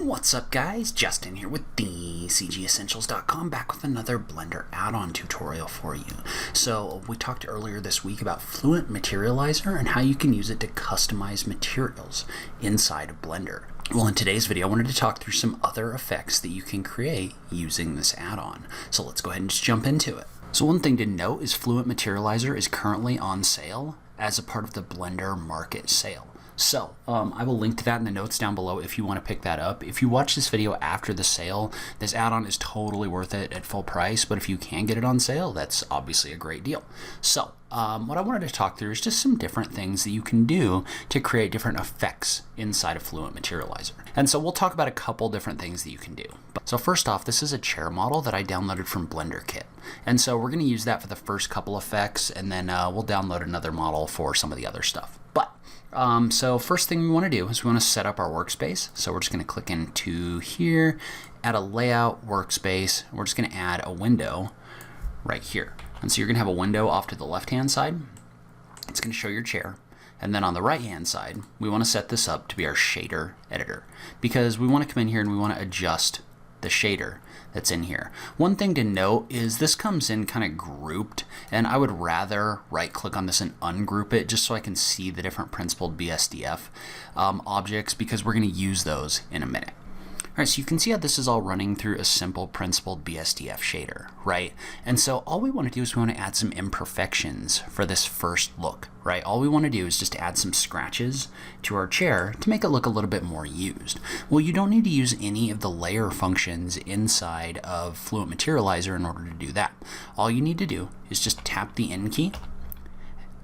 What's up guys, Justin here with the CGEssentials.com, back with another Blender add-on tutorial for you. So we talked earlier this week about Fluent Materializer and how you can use it to customize materials inside of Blender. Well, in today's video I wanted to talk through some other effects that you can create using this add-on. So let's go ahead and just jump into it. So one thing to note is Fluent Materializer is currently on sale as a part of the Blender Market sale. So I will link to that in the notes down below if you want to pick that up. If you watch this video after the sale, this add-on is totally worth it at full price, but if you can get it on sale, that's obviously a great deal. So what I wanted to talk through is just some different things that you can do to create different effects inside of Fluent Materializer. And so we'll talk about a couple different things that you can do. So first off, this is a chair model that I downloaded from Blender Kit. And so we're going to use that for the first couple effects, and then we'll download another model for some of the other stuff. So first thing we want to do is we want to set up our workspace. So we're just going to click into here, add a layout workspace. We're just going to add a window right here. And so you're going to have a window off to the left-hand side. It's going to show your chair. And then on the right-hand side, we want to set this up to be our shader editor, because we want to come in here and we want to adjust the shader that's in here. One thing to note is this comes in kind of grouped, and I would rather right click on this and ungroup it just so I can see the different principled BSDF objects, because we're going to use those in a minute. All right, so you can see how this is all running through a simple principled BSDF shader, right? And so all we want to do is we want to add some imperfections for this first look, right? All we want to do is just add some scratches to our chair to make it look a little bit more used. Well, you don't need to use any of the layer functions inside of Fluent Materializer in order to do that. All you need to do is just tap the N key,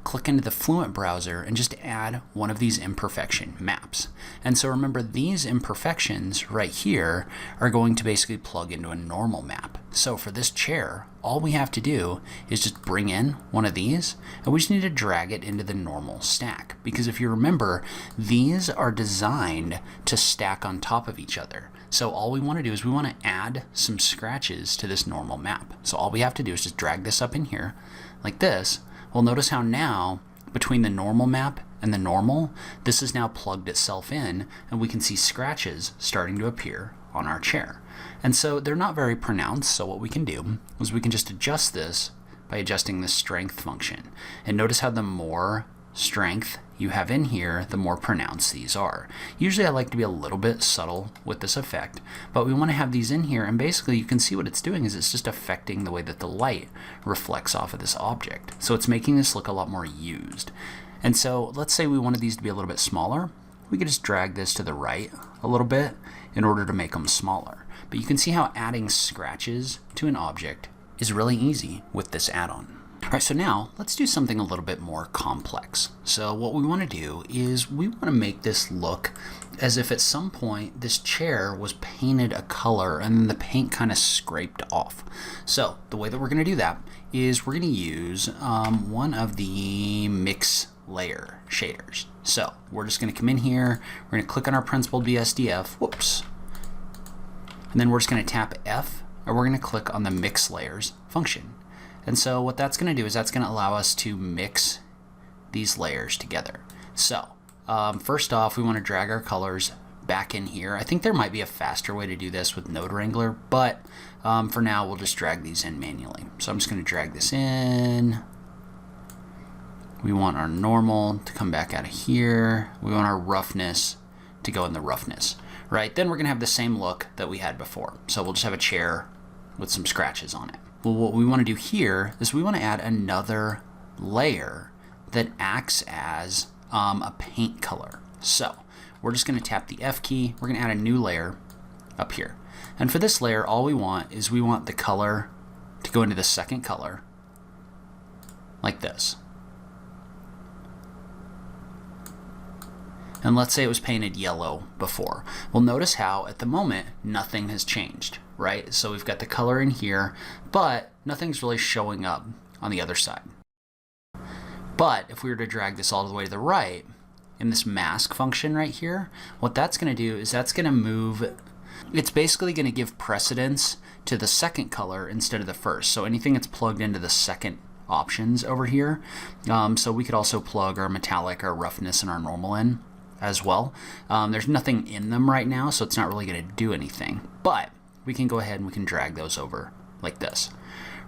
click into the Fluent browser, and just add one of these imperfection maps. And so remember, these imperfections right here are going to basically plug into a normal map. So for this chair, all we have to do is just bring in one of these, and we just need to drag it into the normal stack. Because if you remember, these are designed to stack on top of each other. So all we want to do is we want to add some scratches to this normal map. So all we have to do is just drag this up in here like this. Well, notice how now, between the normal map and the normal, this has now plugged itself in, and we can see scratches starting to appear on our chair. And so they're not very pronounced, so what we can do is we can just adjust this by adjusting the strength function. And notice how the more strength you have in here, the more pronounced these are. Usually I like to be a little bit subtle with this effect, but we want to have these in here, and basically you can see what it's doing is it's just affecting the way that the light reflects off of this object. So it's making this look a lot more used. And so let's say we wanted these to be a little bit smaller. We could just drag this to the right a little bit in order to make them smaller. But you can see how adding scratches to an object is really easy with this add-on. All right, so now let's do something a little bit more complex. So what we want to do is we want to make this look as if at some point this chair was painted a color and then the paint kind of scraped off. So the way that we're going to do that is we're going to use one of the mix layer shaders. So we're just going to come in here, we're going to click on our principled BSDF, whoops, and then we're just going to tap F, and we're going to click on the mix layers function. And so what that's going to do is that's going to allow us to mix these layers together. So first off, we want to drag our colors back in here. I think there might be a faster way to do this with Node Wrangler, but for now we'll just drag these in manually. So I'm just going to drag this in. We want our normal to come back out of here. We want our roughness to go in the roughness, right? Then we're going to have the same look that we had before. So we'll just have a chair with some scratches on it. Well, what we want to do here is we want to add another layer that acts as a paint color. So we're just going to tap the F key. We're going to add a new layer up here. And for this layer, all we want is we want the color to go into the second color like this. And let's say it was painted yellow before. Well, notice how at the moment nothing has changed, right? So we've got the color in here, but nothing's really showing up on the other side. But if we were to drag this all the way to the right, in this mask function right here, what that's going to do is that's going to move, it's basically going to give precedence to the second color instead of the first. So anything that's plugged into the second options over here. So we could also plug our metallic, our roughness, and our normal in. as well. There's nothing in them right now, so it's not really going to do anything. But we can go ahead and we can drag those over like this,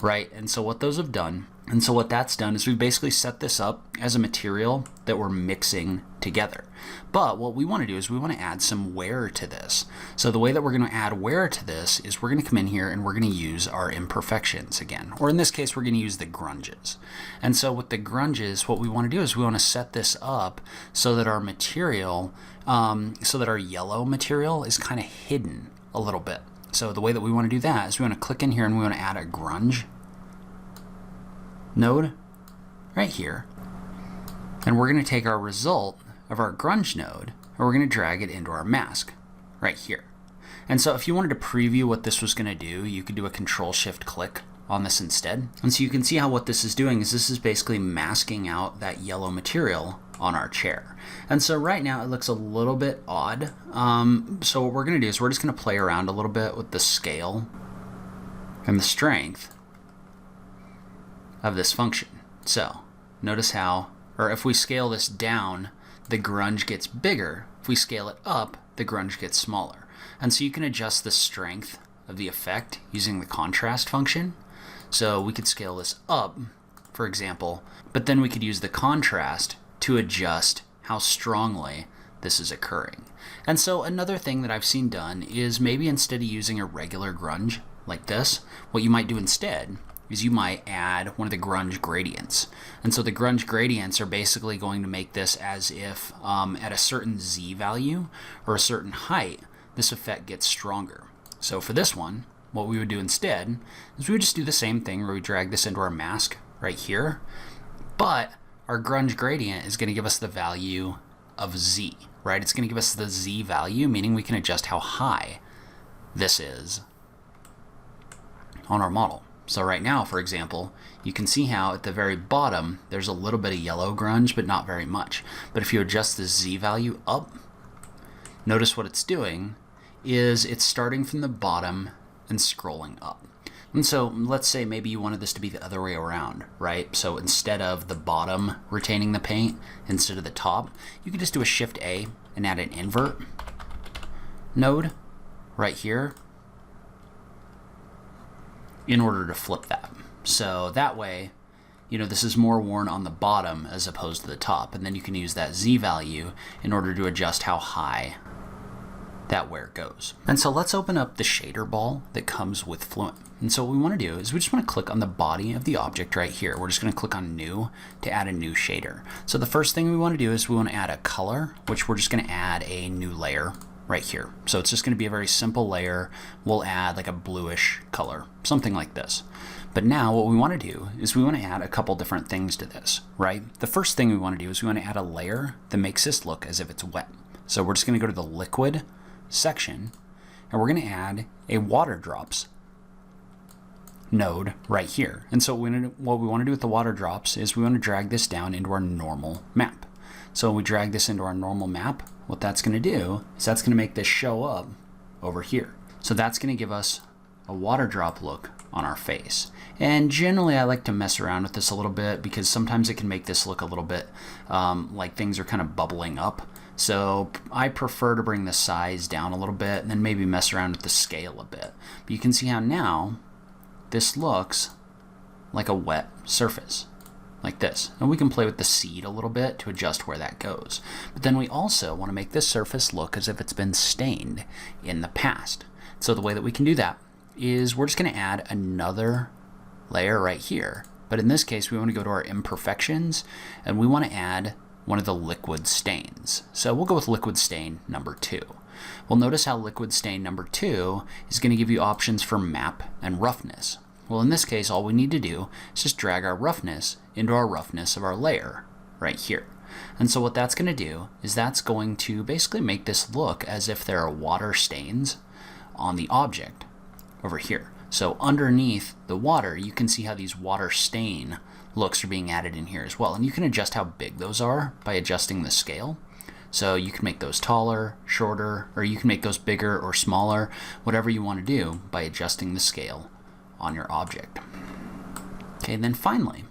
right? And so what those have done, and so what that's done is we basically set this up as a material that we're mixing together. But what we want to do is we want to add some wear to this. So the way that we're going to add wear to this is we're going to come in here and we're going to use our imperfections again. Or in this case, we're going to use the grunges. And so with the grunges, what we want to do is we want to set this up so that our material, so that our yellow material is kind of hidden a little bit. So the way that we want to do that is we want to click in here and we want to add a grunge node right here. And we're going to take our result of our grunge node and we're going to drag it into our mask right here. And so if you wanted to preview what this was going to do, you could do a Control-Shift-Click on this instead. And so you can see how what this is doing is this is basically masking out that yellow material on our chair. And so right now it looks a little bit odd. So what we're going to do is we're just going to play around a little bit with the scale and the strength of this function. So notice how, or if we scale this down, the grunge gets bigger. If we scale it up, the grunge gets smaller. And so you can adjust the strength of the effect using the contrast function. So we could scale this up, for example, but then we could use the contrast to adjust how strongly this is occurring. And so another thing that I've seen done is maybe instead of using a regular grunge like this, what you might do instead is you might add one of the grunge gradients. And so the grunge gradients are basically going to make this as if at a certain Z value or a certain height, this effect gets stronger. So for this one, what we would do instead is we would just do the same thing where we drag this into our mask right here, but our grunge gradient is going to give us the value of Z, right? It's going to give us the Z value, meaning we can adjust how high this is on our model. So right now, for example, you can see how at the very bottom, there's a little bit of yellow grunge, but not very much. But if you adjust the Z value up, notice what it's doing is it's starting from the bottom and scrolling up. And so let's say maybe you wanted this to be the other way around, right? So instead of the bottom retaining the paint, instead of the top, you could just do a Shift A and add an invert node right here in order to flip that. So that way, you know, this is more worn on the bottom as opposed to the top. And then you can use that Z value in order to adjust how high that wear goes. And so let's open up the shader ball that comes with Fluent. And so what we want to do is we just want to click on the body of the object right here. We're just going to click on New to add a new shader. So the first thing we want to do is we want to add a color, which we're just going to add a new layer right here. So it's just going to be a very simple layer. We'll add like a bluish color, something like this. But now what we want to do is we want to add a couple different things to this, right? The first thing we want to do is we want to add a layer that makes this look as if it's wet. So we're just going to go to the liquid section and we're going to add a water drops node right here. And so what we want to do with the water drops is we want to drag this down into our normal map. So when we drag this into our normal map, what that's going to do is that's going to make this show up over here. So that's going to give us a water drop look on our face. And generally I like to mess around with this a little bit because sometimes it can make this look a little bit like things are kind of bubbling up. So I prefer to bring the size down a little bit and then maybe mess around with the scale a bit. But you can see how now this looks like a wet surface, like this. And we can play with the seed a little bit to adjust where that goes. But then we also want to make this surface look as if it's been stained in the past. So the way that we can do that is we're just going to add another layer right here. But in this case, we want to go to our imperfections and we want to add one of the liquid stains. So we'll go with liquid stain number 2. Well, notice how liquid stain number 2 is going to give you options for map and roughness. Well, in this case, all we need to do is just drag our roughness into our roughness of our layer right here. And so what that's going to do is that's going to basically make this look as if there are water stains on the object over here. So underneath the water, you can see how these water stain looks are being added in here as well. And you can adjust how big those are by adjusting the scale. So you can make those taller, shorter, or you can make those bigger or smaller, whatever you want to do by adjusting the scale on your object. Okay, and then finally,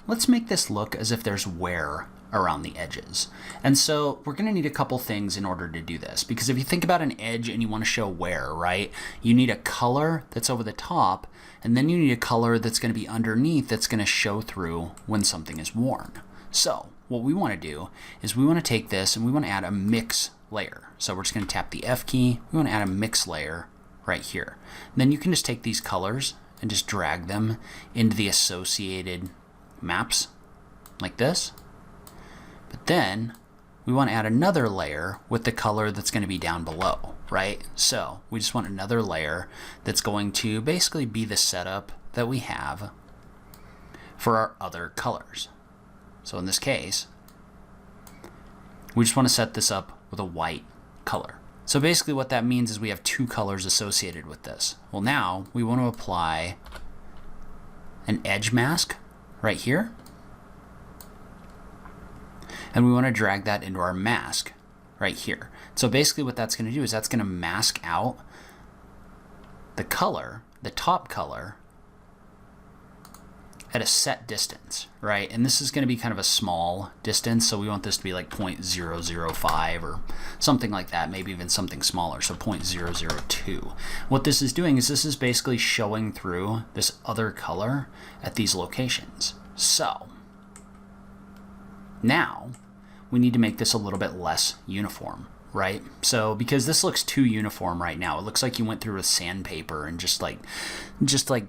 let's make this look as if there's wear around the edges. And so we're going to need a couple things in order to do this, because if you think about an edge and you want to show wear, right, you need a color that's over the top, and then you need a color that's going to be underneath that's going to show through when something is worn. So what we want to do is we want to take this and we want to add a mix layer. So we're just going to tap the F key. We want to add a mix layer right here. And then you can just take these colors and just drag them into the associated maps like this. But then we want to add another layer with the color that's going to be down below, right? So we just want another layer that's going to basically be the setup that we have for our other colors. So in this case, we just want to set this up with a white color. So basically what that means is we have two colors associated with this. Well, now we want to apply an edge mask right here. And we want to drag that into our mask right here. So basically what that's going to do is that's going to mask out the color, the top color, at a set distance, right? And this is going to be kind of a small distance, so we want this to be like 0.005 or something like that, maybe even something smaller, so 0.002. What this is doing is this is basically showing through this other color at these locations. So now we need to make this a little bit less uniform, right? So because this looks too uniform right now, it looks like you went through with sandpaper and just like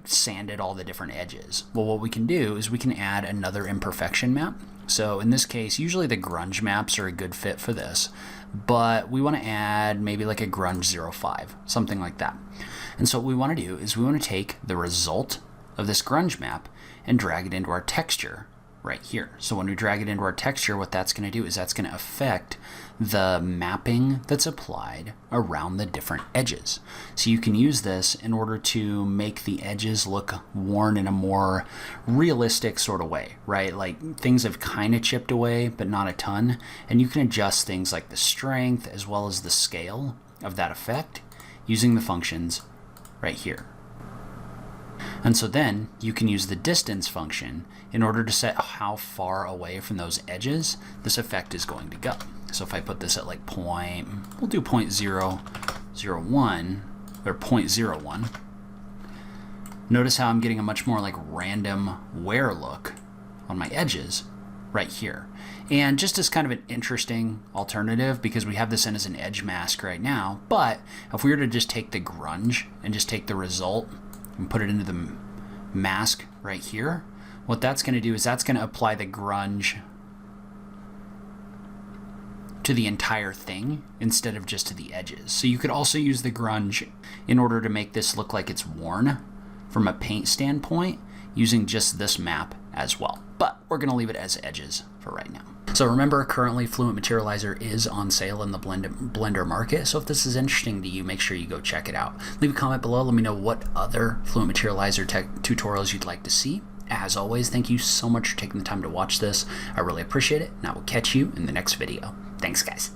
sanded all the different edges. Well, what we can do is we can add another imperfection map. So in this case, usually the grunge maps are a good fit for this, but we want to add maybe like a grunge 05, something like that. And so what we want to do is we want to take the result of this grunge map and drag it into our texture right here. So when we drag it into our texture, what that's going to do is that's going to affect the mapping that's applied around the different edges. So you can use this in order to make the edges look worn in a more realistic sort of way, right? Like things have kind of chipped away, but not a ton. And you can adjust things like the strength as well as the scale of that effect using the functions right here. And so then you can use the distance function in order to set how far away from those edges this effect is going to go. So if I put this at like we'll do 0.001 or 0.01. Notice how I'm getting a much more like random wear look on my edges right here. And just as kind of an interesting alternative, because we have this in as an edge mask right now, but if we were to just take the grunge and just take the result and put it into the mask right here, what that's going to do is that's going to apply the grunge to the entire thing instead of just to the edges. So you could also use the grunge in order to make this look like it's worn from a paint standpoint using just this map as well. But we're going to leave it as edges for right now. So remember, currently Fluent Materializer is on sale in the Blender market. So if this is interesting to you, make sure you go check it out. Leave a comment below. Let me know what other Fluent Materializer tech tutorials you'd like to see. As always, thank you so much for taking the time to watch this. I really appreciate it, and I will catch you in the next video. Thanks, guys.